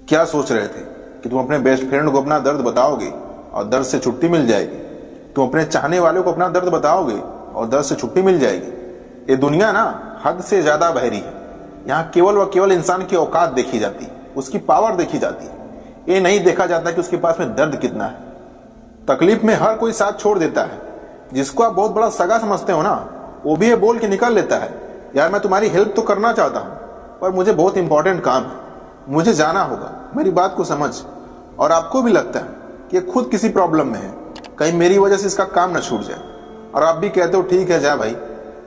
क्या सोच रहे थे कि तुम अपने बेस्ट फ्रेंड को अपना दर्द बताओगे और दर्द से छुट्टी मिल जाएगी? तुम अपने चाहने वालों को अपना दर्द बताओगे और दर्द से छुट्टी मिल जाएगी? ये दुनिया ना हद से ज्यादा बहरी है। यहाँ केवल व केवल इंसान की औकात देखी जाती है, उसकी पावर देखी जाती है। ये नहीं देखा जाता कि उसके पास में दर्द कितना है। तकलीफ में हर कोई साथ छोड़ देता है। जिसको आप बहुत बड़ा सगा समझते हो ना, वो भी ये बोल के निकल लेता है, यार मैं तुम्हारी हेल्प तो करना चाहता हूँ पर मुझे बहुत इंपॉर्टेंट काम है, मुझे जाना होगा, मेरी बात को समझ। और आपको भी लगता है कि ये खुद किसी प्रॉब्लम में है, कहीं मेरी वजह से इसका काम ना छूट जाए, और आप भी कहते हो ठीक है जा भाई।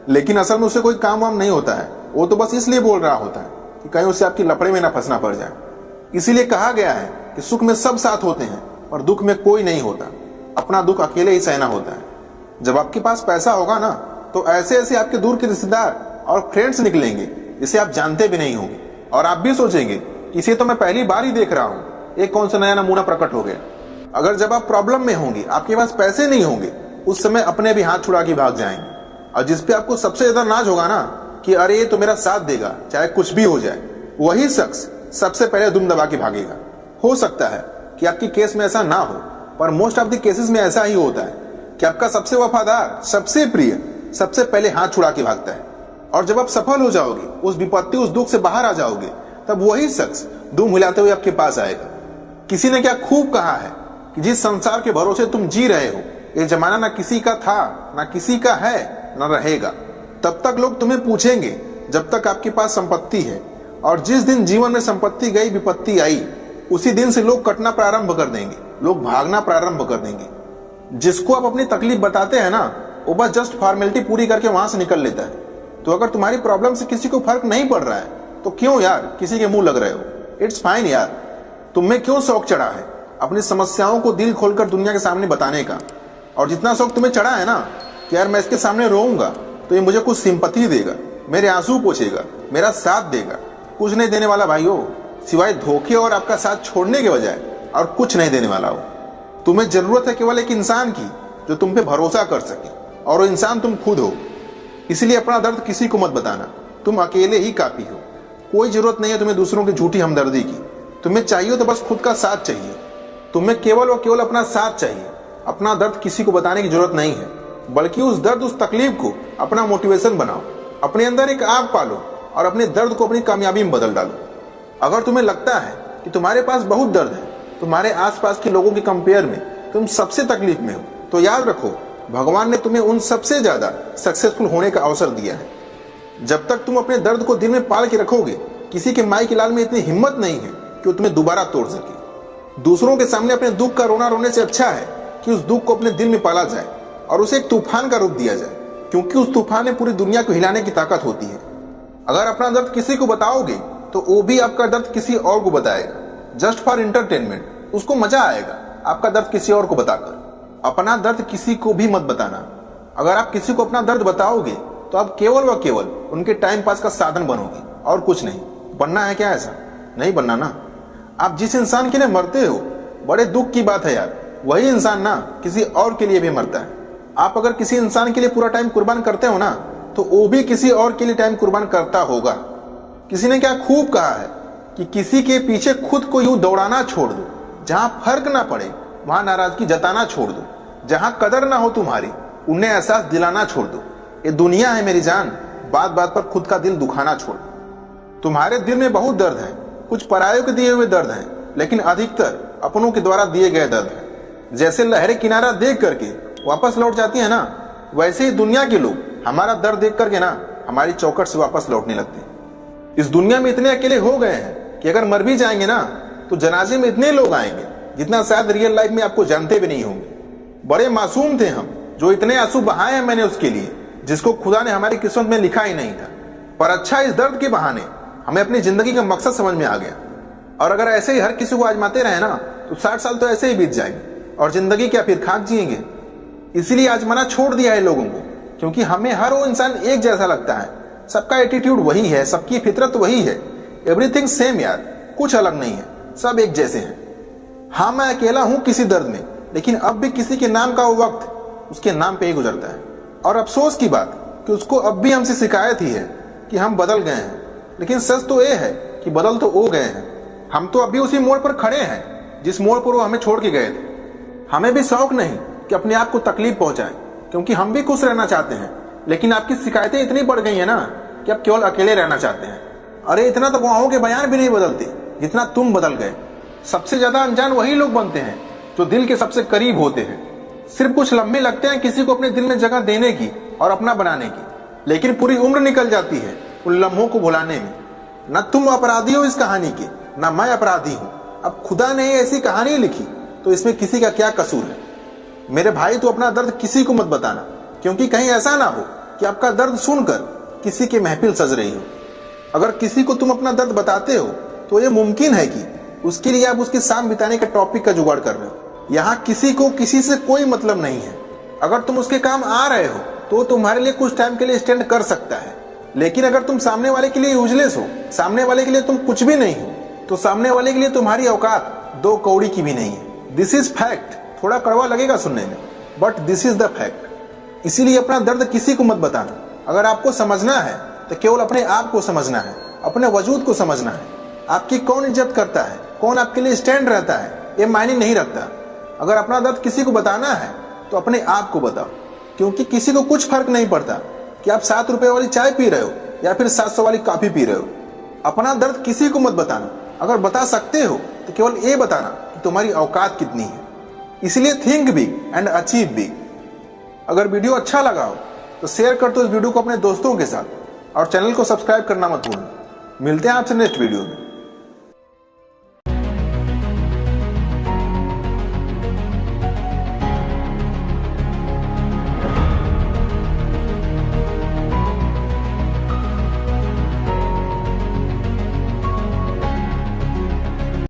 लेकिन असल में उसे कोई काम वाम नहीं होता है, वो तो बस इसलिए बोल रहा होता है कि कहीं उसे आपकी लफड़े में ना फंसना पड़ जाए। इसीलिए कहा गया है कि सुख में सब साथ होते हैं और दुख में कोई नहीं होता। अपना दुख अकेले ही सहना होता है। जब आपके पास पैसा होगा ना, तो ऐसे ऐसे आपके दूर के रिश्तेदार और फ्रेंड्स निकलेंगे जिसे आप जानते भी नहीं होंगे, और आप भी सोचेंगे कि इसे तो मैं पहली बार ही देख रहा हूँ, एक कौन सा नया नमूना प्रकट हो गया। अगर जब आप प्रॉब्लम में होंगे, आपके पास पैसे नहीं होंगे, उस समय अपने भी हाथ छुड़ा के भाग जाएंगे। और जिसपे आपको सबसे ज्यादा नाज होगा ना कि अरे ये तो मेरा साथ देगा चाहे कुछ भी हो जाए, वही शख्स सबसे पहले दुम दबा के भागेगा। हो सकता है कि आपके केस में ऐसा ना हो, पर मोस्ट ऑफ द केसेस में ऐसा ही होता है कि आपका सबसे वफादार, सबसे प्रिय सबसे पहले हाथ छुड़ा के भागता है। और जब आप सफल हो जाओगे, उस विपत्ति उस दुख से बाहर आ जाओगे, तब वही शख्स दुम हिलाते हुए आपके पास आएगा। किसी ने क्या खूब कहा है कि जिस संसार के भरोसे तुम जी रहे हो, ये जमाना ना किसी का था, ना किसी का है, ना रहेगा। तब तक लोग तुम्हें पूछेंगे जब तक आपके पास संपत्ति है, और जिस दिन जीवन में संपत्ति गई, विपत्ति आई, उसी दिन से लोग कटना प्रारंभ कर देंगे, लोग भागना प्रारंभ कर देंगे। जिसको आप अपनी तकलीफ बताते हैं ना, वो बस जस्ट फॉर्मेलिटी पूरी करके वहां से निकल लेता है। तो अगर तुम्हारी प्रॉब्लम से किसी को फर्क नहीं पड़ रहा है, तो क्यों यार किसी के मुंह लग रहे हो? इट्स फाइन यार। तुम्हें क्यों शौक चढ़ा है अपनी समस्याओं को दिल खोलकर दुनिया के सामने बताने का? और जितना शौक तुम्हें चढ़ा है ना कि यार मैं इसके सामने रोऊंगा तो ये मुझे कुछ सिंपैथी देगा, मेरे आंसू पोंछेगा, मेरा साथ देगा, कुछ नहीं देने वाला भाई हो, सिवाय धोखे और आपका साथ छोड़ने के बजाय और कुछ नहीं देने वाला हो। तुम्हें जरूरत है केवल एक इंसान की जो तुम पे भरोसा कर सके, और वो इंसान तुम खुद हो। इसलिए अपना दर्द किसी को मत बताना, तुम अकेले ही काफी हो। कोई जरूरत नहीं है तुम्हें दूसरों की झूठी हमदर्दी की। तुम्हें चाहिए तो बस खुद का साथ चाहिए। तुम्हें केवल और केवल अपना साथ चाहिए। अपना दर्द किसी को बताने की जरूरत नहीं है, बल्कि उस दर्द, उस तकलीफ को अपना मोटिवेशन बनाओ। अपने अंदर एक आग पालो और अपने दर्द को अपनी कामयाबी में बदल डालो। अगर तुम्हें लगता है कि तुम्हारे पास बहुत दर्द है, तुम्हारे आसपास के लोगों के कंपेयर में तुम सबसे तकलीफ में हो, तो याद रखो भगवान ने तुम्हें उन सबसे ज्यादा सक्सेसफुल होने का अवसर दिया है। जब तक तुम अपने दर्द को दिल में पाल के रखोगे, किसी के माई के लाल में इतनी हिम्मत नहीं है कि वो तुम्हें दोबारा तोड़ सके। दूसरों के सामने अपने दुख का रोना रोने से अच्छा है कि उस दुख को अपने दिल में पाला जाए और उसे एक तूफान का रूप दिया जाए, क्योंकि उस तूफान में पूरी दुनिया को हिलाने की ताकत होती है। अगर अपना दर्द किसी को बताओगे तो वो भी आपका दर्द किसी और को बताएगा, जस्ट फॉर एंटरटेनमेंट। उसको मजा आएगा आपका दर्द किसी और को बताकर। अपना दर्द किसी को भी मत बताना। अगर आप किसी को अपना दर्द बताओगे तो आप केवल व केवल उनके टाइम पास का साधन बनोगे और कुछ नहीं। बनना है क्या ऐसा? नहीं बनना ना। आप जिस इंसान के लिए मरते हो, बड़े दुख की बात है यार, वही इंसान ना किसी और के लिए भी मरता है। आप अगर किसी इंसान के लिए पूरा टाइम कुर्बान करते हो ना, तो वो भी किसी और के लिए टाइम कुर्बान करता होगा। किसी ने क्या खूब कहा है कि किसी के पीछे खुद को यूं दौड़ाना छोड़ दो, जहां फर्क ना पड़े वहां नाराजगी जताना छोड़ दो, जहां कदर ना हो तुम्हारी उन्हें एहसास दिलाना छोड़ दो। ये दुनिया है मेरी जान, बात बात पर खुद का दिल दुखाना छोड़ दो। तुम्हारे दिल में बहुत दर्द है, कुछ परायों के दिए हुए दर्द है, लेकिन अधिकतर अपनों के द्वारा दिए गए दर्द है। जैसे लहरें किनारा देख करके वापस लौट जाती है ना, वैसे ही दुनिया के लोग हमारा दर्द देख करके ना हमारी चौखट से वापस लौटने लगते हैं। इस दुनिया में इतने अकेले हो गए हैं कि अगर मर भी जाएंगे ना, तो जनाजे में इतने लोग आएंगे जितना शायद रियल लाइफ में आपको जानते भी नहीं होंगे। बड़े मासूम थे हम, जो इतने आंसू बहाए हैं मैंने उसके लिए जिसको खुदा ने हमारी किस्मत में लिखा ही नहीं था। पर अच्छा, इस दर्द के बहाने हमें अपनी जिंदगी का मकसद समझ में आ गया। और अगर ऐसे ही हर किसी को आजमाते रहे ना, तो 60 साल तो ऐसे ही बीत जाएंगे और जिंदगी क्या फिर खाक जिएंगे। इसीलिए आजमाना छोड़ दिया है लोगों को, क्योंकि हमें हर वो इंसान एक जैसा लगता है। सबका एटीट्यूड वही है, सबकी फितरत वही है, एवरीथिंग सेम यार, कुछ अलग नहीं है, सब एक जैसे हैं। हाँ, मैं अकेला हूं किसी दर्द में, लेकिन अब भी किसी के नाम का वो वक्त उसके नाम पे ही गुजरता है। और अफसोस की बात कि उसको अब भी हमसे शिकायत ही है कि हम बदल गए हैं। लेकिन सच तो ये है कि बदल तो वो गए हैं, हम तो अभी उसी मोड़ पर खड़े हैं जिस मोड़ पर वो हमें छोड़ के गए थे। हमें भी शौक नहीं कि अपने आप को तकलीफ पहुंचाएं, क्योंकि हम भी खुश रहना चाहते हैं। लेकिन आपकी शिकायतें इतनी बढ़ गई हैं ना कि आप केवल अकेले रहना चाहते हैं। अरे इतना तो गवाहों के बयान भी नहीं बदलते जितना तुम बदल गए। सबसे ज्यादा अनजान वही लोग बनते हैं जो दिल के सबसे करीब होते हैं। सिर्फ कुछ लम्हे लगते हैं किसी को अपने दिल में जगह देने की और अपना बनाने की, लेकिन पूरी उम्र निकल जाती है उन लम्हों को भुलाने में। न तुम अपराधी हो इस कहानी के, न मैं अपराधी हूं। अब खुदा ने ऐसी कहानी लिखी तो इसमें किसी का क्या कसूर है। मेरे भाई तो अपना दर्द किसी को मत बताना, क्योंकि कहीं ऐसा ना हो कि आपका दर्द सुनकर किसी की महफिल सज रही हो। अगर किसी को तुम अपना दर्द बताते हो तो ये मुमकिन है कि उसके लिए आप उसके साथ बिताने के टॉपिक का जुगाड़ कर रहे हो। यहाँ किसी को किसी से कोई मतलब नहीं है। अगर तुम उसके काम आ रहे हो तो तुम्हारे लिए कुछ टाइम के लिए स्टैंड कर सकता है, लेकिन अगर तुम सामने वाले के लिए यूजलेस हो, सामने वाले के लिए तुम कुछ भी नहीं हो, तो सामने वाले के लिए तुम्हारी औकात 2 कौड़ी की भी नहीं है। This is fact. थोड़ा कड़वा लगेगा सुनने में, but this is the fact. इसीलिए अपना दर्द किसी को मत बताना। अगर आपको समझना है तो केवल अपने आप को समझना है, अपने वजूद को समझना है। आपकी कौन इज्जत करता है, कौन आपके लिए स्टैंड रहता है, ये मायने नहीं रखता। अगर अपना दर्द किसी को बताना है तो अपने आप को बताओ, क्योंकि किसी को कुछ फर्क नहीं पड़ता कि आप 7 रुपए वाली चाय पी रहे हो या फिर 700 वाली कॉफी पी रहे हो। अपना दर्द किसी को मत बताना। अगर बता सकते हो तो केवल ये बताना कि तुम्हारी औकात कितनी है। इसलिए think big and achieve big. अगर वीडियो अच्छा लगा हो तो शेयर कर दो इस वीडियो को अपने दोस्तों के साथ, और चैनल को सब्सक्राइब करना मत भूलना। मिलते हैं आपसे नेक्स्ट वीडियो में।